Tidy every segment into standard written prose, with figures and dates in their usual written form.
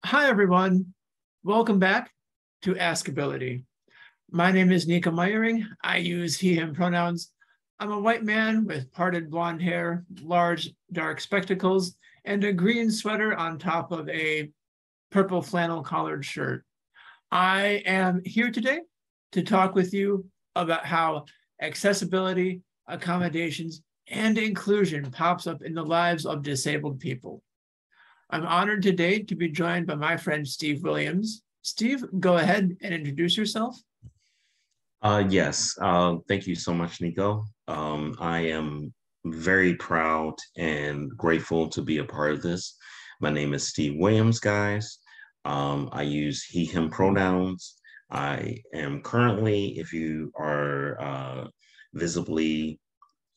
Hi, everyone. Welcome back to ASKability. My name is Nico Meyering. I use he, him pronouns. I'm a white man with parted blonde hair, large dark spectacles, and a green sweater on top of a purple flannel collared shirt. I am here today to talk with you about how accessibility, accommodations, and inclusion pops up in the lives of disabled people. I'm honored today to be joined by my friend Steve Williams. Steve, go ahead and introduce yourself. Yes, thank you so much, Nico. I am very proud and grateful to be a part of this. My name is Steve Williams, guys. I use he, him pronouns. I am currently, if you are visibly,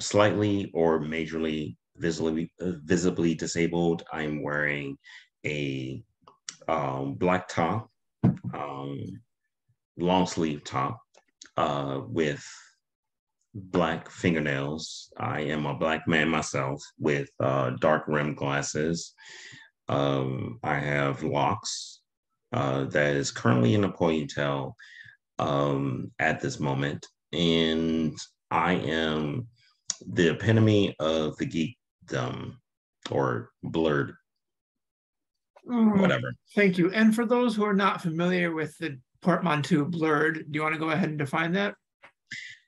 slightly or majorly visibly disabled, I'm wearing a black top, um, long sleeve top with black fingernails. I am a black man myself with dark rim glasses. I have locks that is currently in a ponytail at this moment. And I am the epitome of the geekdom or blerd, whatever. Thank you. And for those who are not familiar with the portmanteau blerd, do you want to go ahead and define that?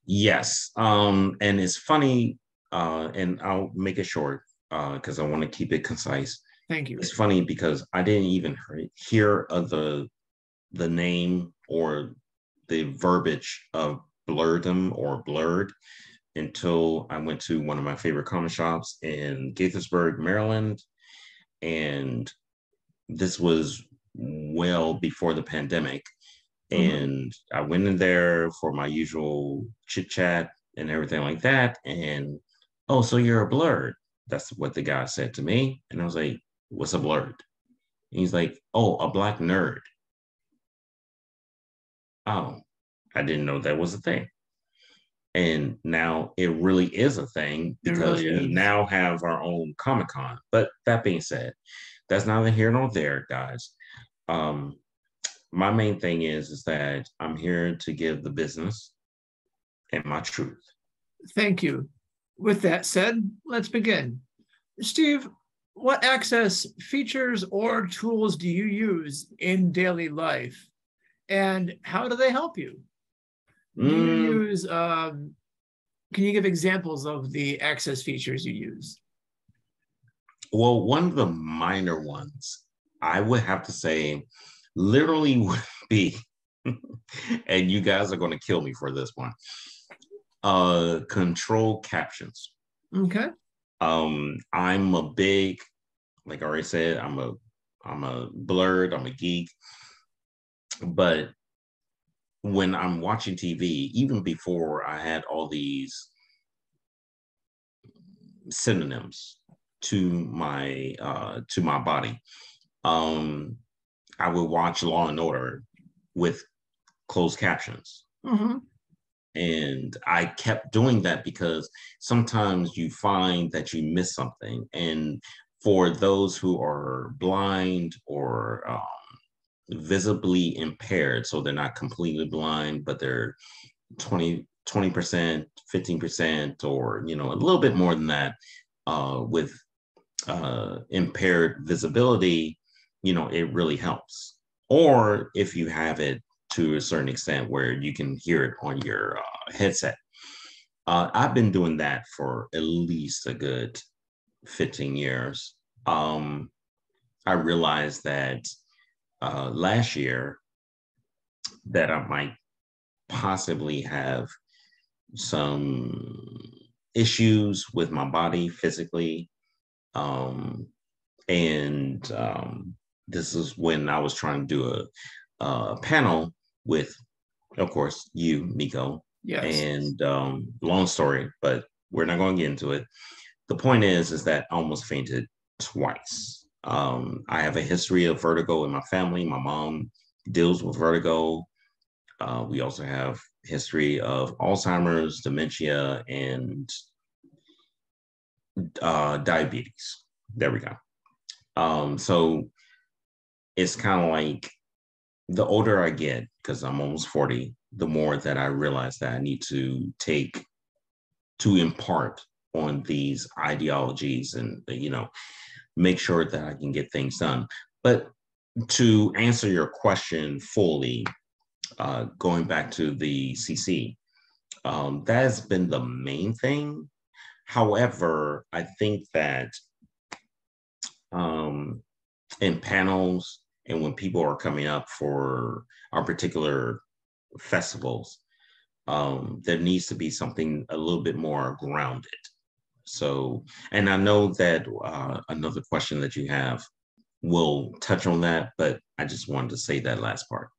Yes. And it's funny, and I'll make it short because I want to keep it concise. Thank you. It's funny because I didn't even hear of the name or the verbiage of blerdom or blerd until I went to one of my favorite comic shops in Gaithersburg, Maryland, and this was well before the pandemic. Mhm. And I went in there for my usual chit chat and everything like that. And oh, so you're a blerd. That's what the guy said to me. And I was like, what's a blerd? And he's like, oh, a black nerd. Oh, I didn't know that was a thing. And now it really is a thing It because really we is. now have our own Comic Con. But that being said, that's neither here nor there, guys. Um, my main thing is that I'm here to give the business and my truth. Thank you. With that said, let's begin. Steve, what access features or tools do you use in daily life? And how do they help you? Do you Mm, use, can you give examples of the access features you use? well, one of the minor ones I would have to say literally would be, and you guys are going to kill me for this one, control captions. Okay. I'm a big, like I already said, I'm a blerd, I'm a geek, but when I'm watching TV, even before I had all these synonyms to my body, um, I would watch Law and Order with closed captions. Mm-hmm. And I kept doing that because sometimes you find that you miss something. And for those who are blind or visibly impaired, so they're not completely blind, but they're 20%, 15%, or, you know, a little bit more than that with impaired visibility, you know, it really helps. Or if you have it to a certain extent where you can hear it on your headset. I've been doing that for at least a good 15 years. I realized that last year that I might possibly have some issues with my body physically. Um, and this is when I was trying to do a panel with, of course, you, Nico. Yes. And long story, but we're not going to get into it. The point is that I almost fainted twice. I have a history of vertigo in my family. My mom deals with vertigo. We also have history of Alzheimer's, dementia, and diabetes. There we go. So it's kind of like the older I get, because I'm almost 40, the more that I realize that I need to impart on these ideologies and, make sure that I can get things done. But to answer your question fully, going back to the CC, that has been the main thing. However, I think that um, in panels and when people are coming up for our particular festivals, there needs to be something a little bit more grounded. So, and I know that another question that you have will touch on that, but I just wanted to say that last part.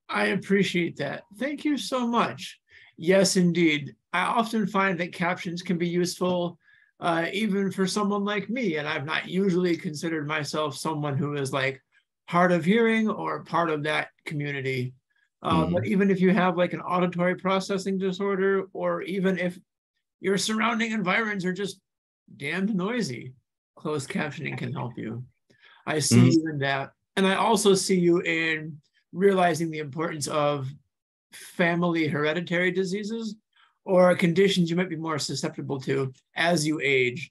I appreciate that. Thank you so much. Yes, indeed. I often find that captions can be useful even for someone like me. And I've not usually considered myself someone who is like hard of hearing or part of that community. But even if you have like an auditory processing disorder, or even if your surrounding environments are just damned noisy, closed captioning can help you. I see you in that. And I also see you in realizing the importance of family hereditary diseases or conditions you might be more susceptible to as you age.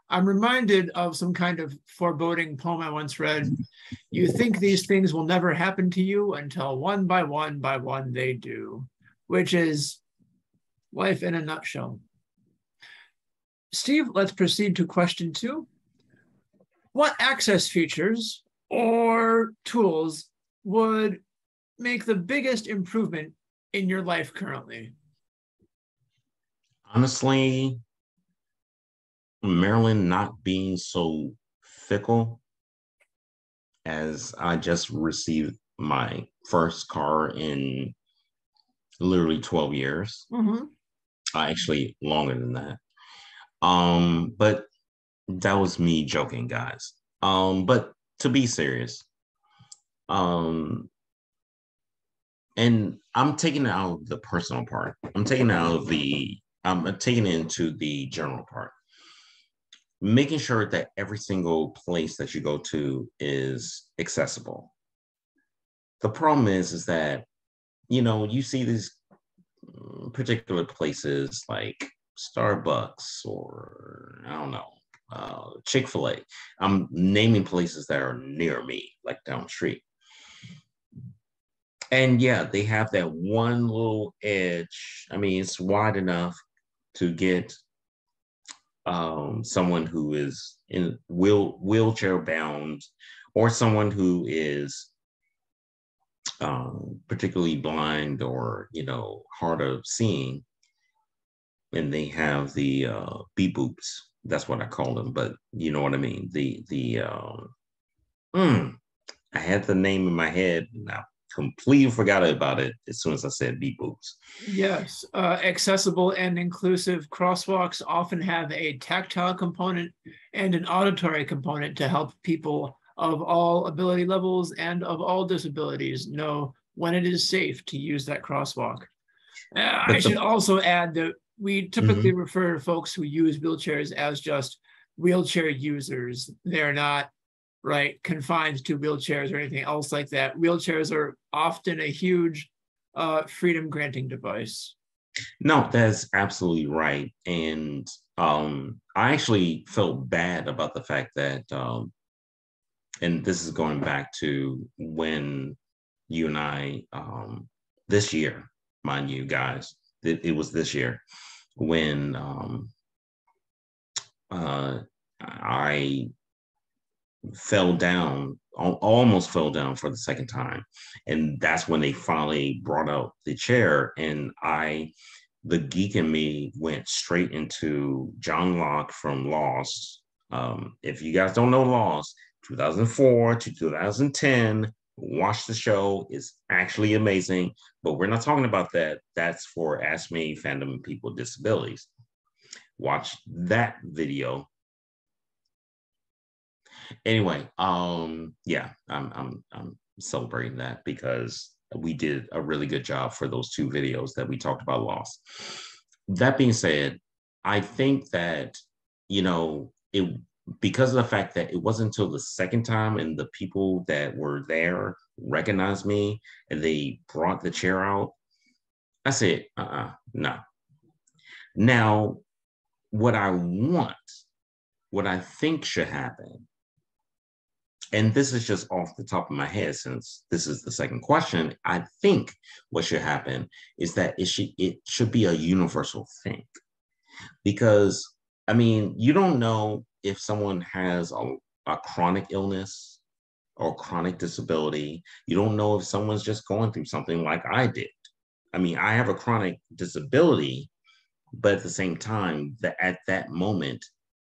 I'm reminded of some kind of foreboding poem I once read. You think these things will never happen to you until one by one they do, which is life in a nutshell. Steve, let's proceed to question 2. What access features or tools would make the biggest improvement in your life currently? Honestly, Maryland not being so fickle, as I just received my first car in literally 12 years. Actually, longer than that. But that was me joking, guys. But to be serious, and I'm taking it out of the personal part. I'm taking it into the general part. Making sure that every single place that you go to is accessible. The problem is that, you see these particular places like Starbucks or I don't know, Chick-fil-A. I'm naming places that are near me, like down the street. And yeah, they have that one little edge. I mean, it's wide enough to get someone who is in wheelchair bound, or someone who is particularly blind or hard of seeing, and they have the beep boops. That's what I call them, but you know what I mean. I had the name in my head and I completely forgot about it as soon as I said beep boops. Yes, accessible and inclusive crosswalks often have a tactile component and an auditory component to help people of all ability levels and of all disabilities know when it is safe to use that crosswalk. I should also add that we typically refer to folks who use wheelchairs as just wheelchair users. They're not confined to wheelchairs or anything else like that. Wheelchairs are often a huge freedom granting device. No, that's absolutely right. And I actually felt bad about the fact that, and this is going back to when you and I, this year, mind you guys, it was this year when I almost fell down for the second time. And that's when they finally brought out the chair. And the geek in me went straight into John Locke from Lost. If you guys don't know Lost, 2004 to 2010, watch the show. It's actually amazing, but we're not talking about that. That's for Ask Me fandom and people with disabilities. Watch that video. Anyway, yeah, I'm celebrating that because we did a really good job for those 2 videos that we talked about Lost. That being said, I think that it because of the fact that it wasn't until the second time and the people that were there recognized me and they brought the chair out, I said, no. Now, what I want, what I think should happen, and this is just off the top of my head since this is the second question, I think what should happen is that it should be a universal thing. Because, I mean, you don't know if someone has a chronic illness or chronic disability. You don't know if someone's just going through something like I did. I mean, I have a chronic disability, but at the same time, that at that moment,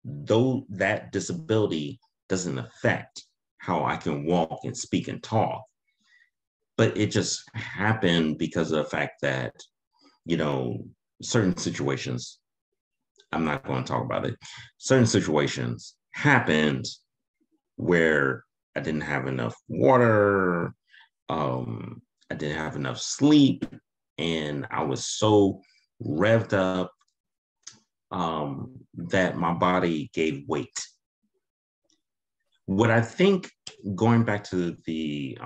though that disability doesn't affect how I can walk and speak and talk, but it just happened because of the fact that, you know, certain situations, I'm not going to talk about it, certain situations happened where I didn't have enough water, I didn't have enough sleep, and I was so revved up that my body gave weight. What I think, going back to the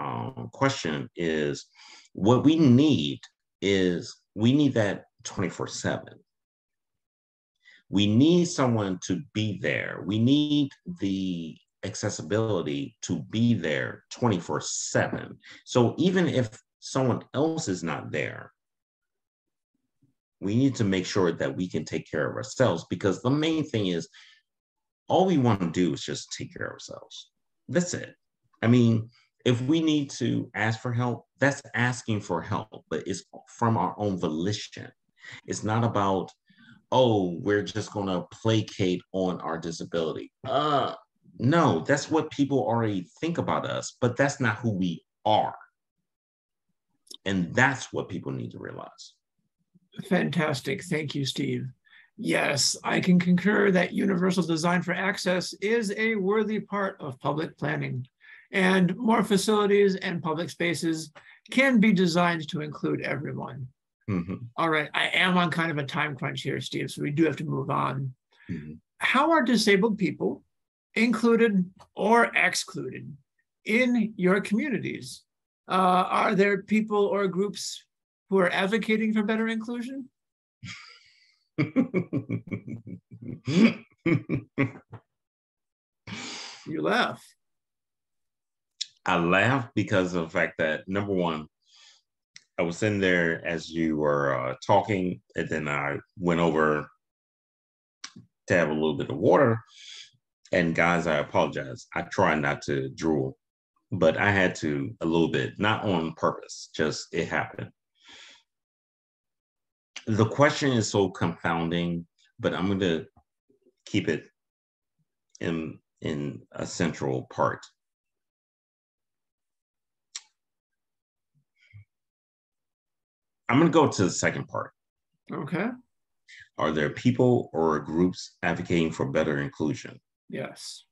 question, is what we need is we need that 24/7. We need someone to be there. We need the accessibility to be there 24/7. So even if someone else is not there, we need to make sure that we can take care of ourselves, because the main thing is all we want to do is just take care of ourselves. That's it. I mean, if we need to ask for help, that's asking for help, but it's from our own volition. It's not about, oh, we're just going to placate on our disability. No, that's what people already think about us, but that's not who we are. And that's what people need to realize. Fantastic. Thank you, Steve. Yes, I can concur that universal design for access is a worthy part of public planning, and more facilities and public spaces can be designed to include everyone. Mm-hmm. All right, I am on kind of a time crunch here, Steve, so we do have to move on. Mm-hmm. How are disabled people included or excluded in your communities? Are there people or groups who are advocating for better inclusion? You laugh. I laugh because of the fact that, number one, I was sitting there as you were talking, and then I went over to have a little bit of water. And guys, I apologize. I try not to drool, but I had to a little bit, not on purpose, just it happened. The question is so confounding, but I'm going to keep it in a central part. I'm going to go to the second part. Okay. Are there people or groups advocating for better inclusion? Yes.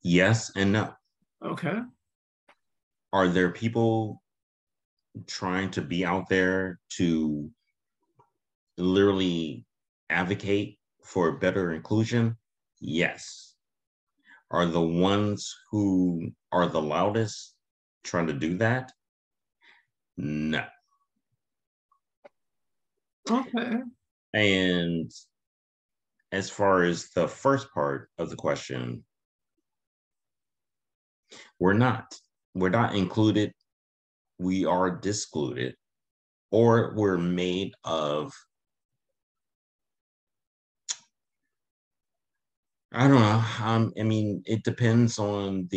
Yes and no. Okay. Are there people trying to be out there to literally advocate for better inclusion? Yes. Are the ones who are the loudest trying to do that? No. Okay. And as far as the first part of the question, we're not included. We are discluded, or we're made of, I don't know. I mean, it depends on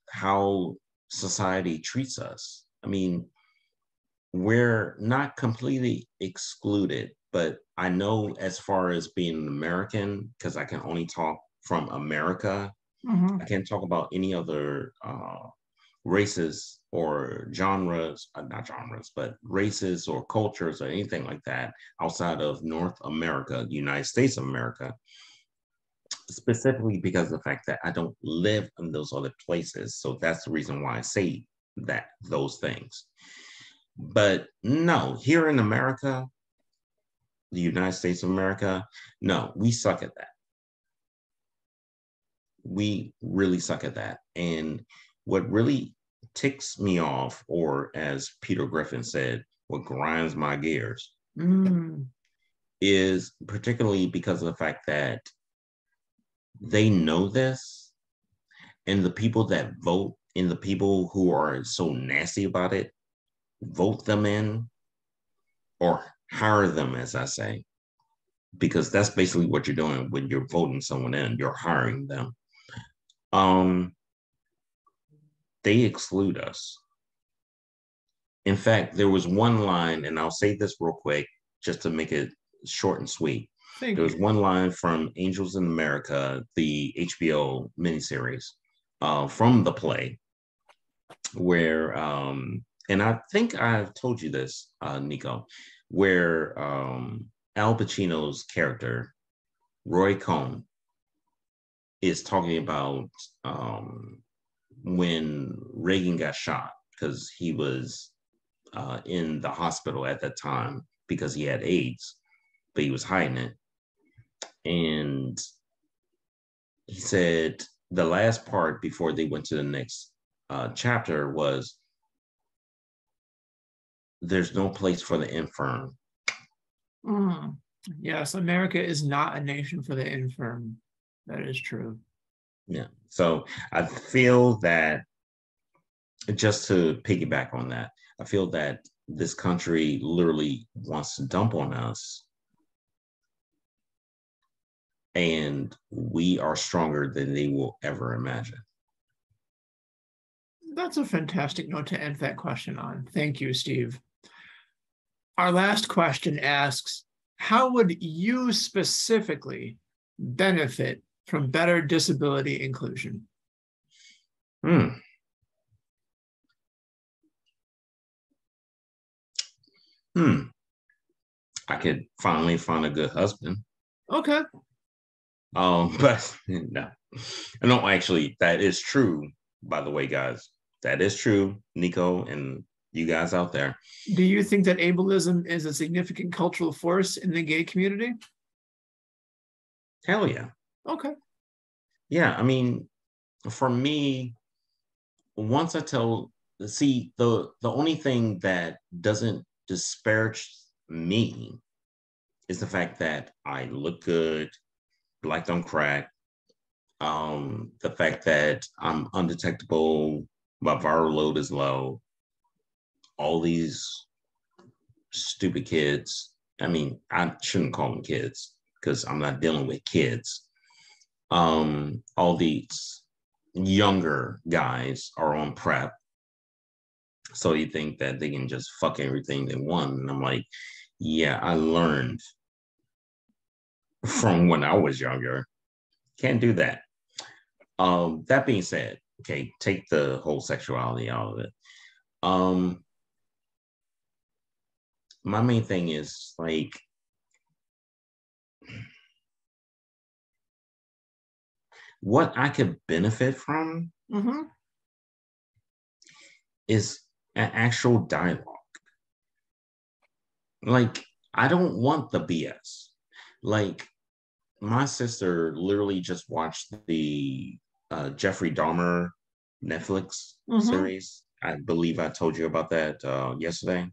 how society treats us. I mean, we're not completely excluded, but I know as far as being an American, because I can only talk from America, mm-hmm. I can't talk about any other races or genres, not genres, but races or cultures or anything like that outside of North America, the United States of America, specifically because of the fact that I don't live in those other places. So that's the reason why I say those things. But no, here in America, the United States of America, no, we suck at that. we really suck at that. And what really ticks me off, or as Peter Griffin said, what grinds my gears, is particularly because of the fact that they know this, and the people that vote and the people who are so nasty about it vote them in or hire them, as I say, because that's basically what you're doing when you're voting someone in, you're hiring them. um they exclude us. In fact, there was one line, and I'll say this real quick just to make it short and sweet. There was one line from Angels in America, the HBO miniseries, from the play, where, and I think I've told you this, Nico, where Al Pacino's character, Roy Cohn, is talking about when Reagan got shot because he was in the hospital at that time because he had AIDS, but he was hiding it. And he said the last part before they went to the next chapter was, there's no place for the infirm. Yes, America is not a nation for the infirm. That is true. Yeah. So I feel that, just to piggyback on that, I feel that this country literally wants to dump on us, and we are stronger than they will ever imagine. That's a fantastic note to end that question on. Thank you, Steve. Our last question asks, how would you specifically benefit from better disability inclusion? I could finally find a good husband. Okay. But no, actually, that is true. By the way, guys, that is true. Nico and you guys out there. Do you think that ableism is a significant cultural force in the gay community? Hell yeah. Okay. Yeah, I mean, for me, once I the only thing that doesn't disparage me is the fact that I look good, black don't crack. The fact that I'm undetectable, my viral load is low. All these stupid kids. I mean, I shouldn't call them kids because I'm not dealing with kids. All these younger guys are on PrEP. So you think that they can just fuck everything they want. And I'm like, yeah, I learned from when I was younger. Can't do that. That being said, okay, take the whole sexuality out of it. My main thing is like, what I could benefit from is an actual dialogue. Like, I don't want the BS. Like, my sister literally just watched the Jeffrey Dahmer Netflix series. I believe I told you about that yesterday.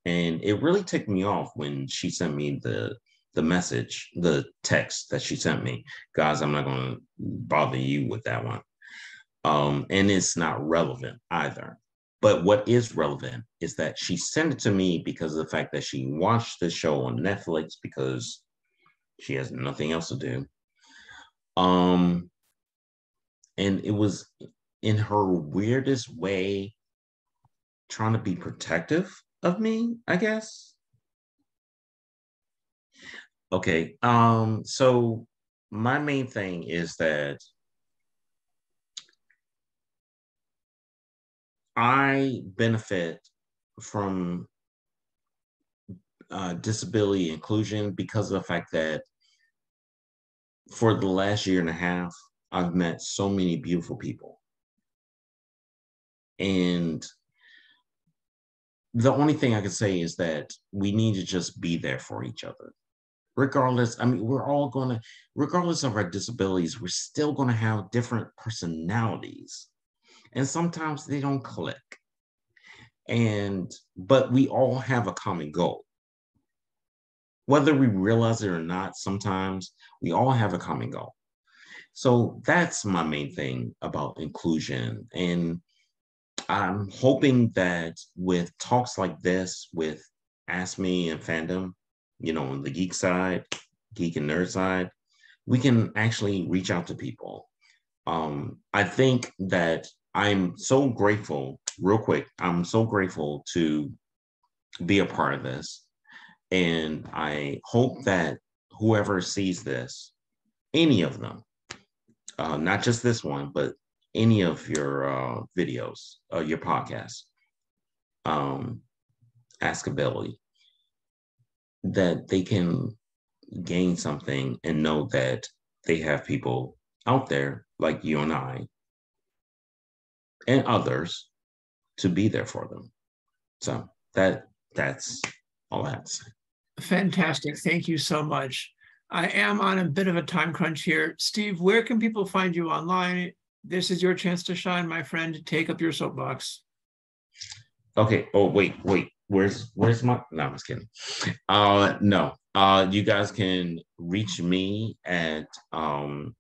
And it really ticked me off when she sent me the message, the text that she sent me. Guys, I'm not going to bother you with that one. And it's not relevant either. But what is relevant is that she sent it to me because of the fact that she watched the show on Netflix because she has nothing else to do. And it was in her weirdest way trying to be protective of me, I guess. Okay. So my main thing is that I benefit from disability inclusion because of the fact that for the last year and a half, I've met so many beautiful people. And the only thing I can say is that we need to just be there for each other, regardless, I mean, regardless of our disabilities, we're still gonna have different personalities. And sometimes they don't click. But we all have a common goal. Whether we realize it or not, sometimes we all have a common goal. So that's my main thing about inclusion. And I'm hoping that with talks like this, with Ask Me and Fandom, on the geek side, geek and nerd side, we can actually reach out to people. I think that I'm so grateful, real quick, I'm so grateful to be a part of this. And I hope that whoever sees this, any of them, not just this one, but any of your videos, your podcasts, ASKability, that they can gain something and know that they have people out there like you and I and others to be there for them. So that's all I have to say. Fantastic. Thank you so much. I am on a bit of a time crunch here. Steve, where can people find you online? This is your chance to shine, my friend. Take up your soapbox. Okay. Oh, wait. Where's my, no, I'm just kidding. No. You guys can reach me at oh,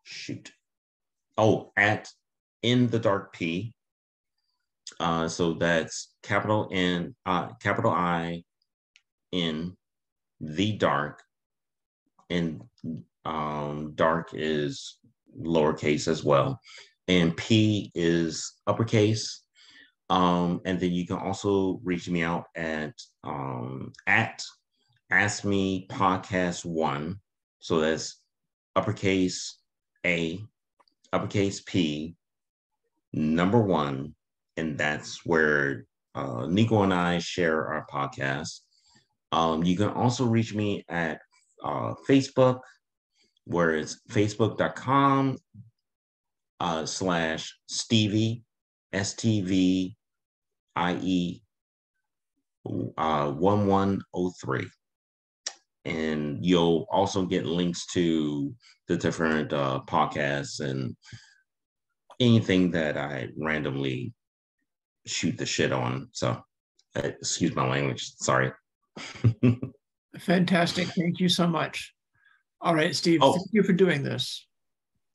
shoot. Oh, at In the Dark P. So that's capital N, capital I, in the dark, and dark is lowercase as well, and P is uppercase. And then you can also reach me out at Ask Me Podcast 1. So that's uppercase A, uppercase P, number 1, and that's where Nico and I share our podcast. You can also reach me at Facebook, where it's facebook.com / Stevie, STVIE 1103. And you'll also get links to the different podcasts and anything that I randomly shoot the shit on. So, excuse my language. Sorry. Fantastic. Thank you so much. All right, Steve, thank you for doing this.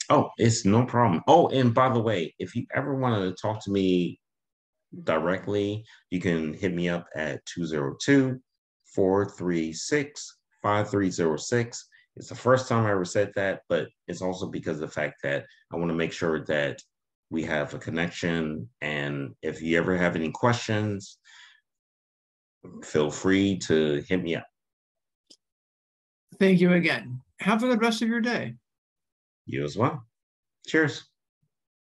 Oh, it's no problem. Oh, and by the way, if you ever want to talk to me directly, you can hit me up at 202-436-5306. It's the first time I ever said that, but it's also because of the fact that I want to make sure that we have a connection. And if you ever have any questions, feel free to hit me up. Thank you again. Have a good rest of your day. You as well. Cheers.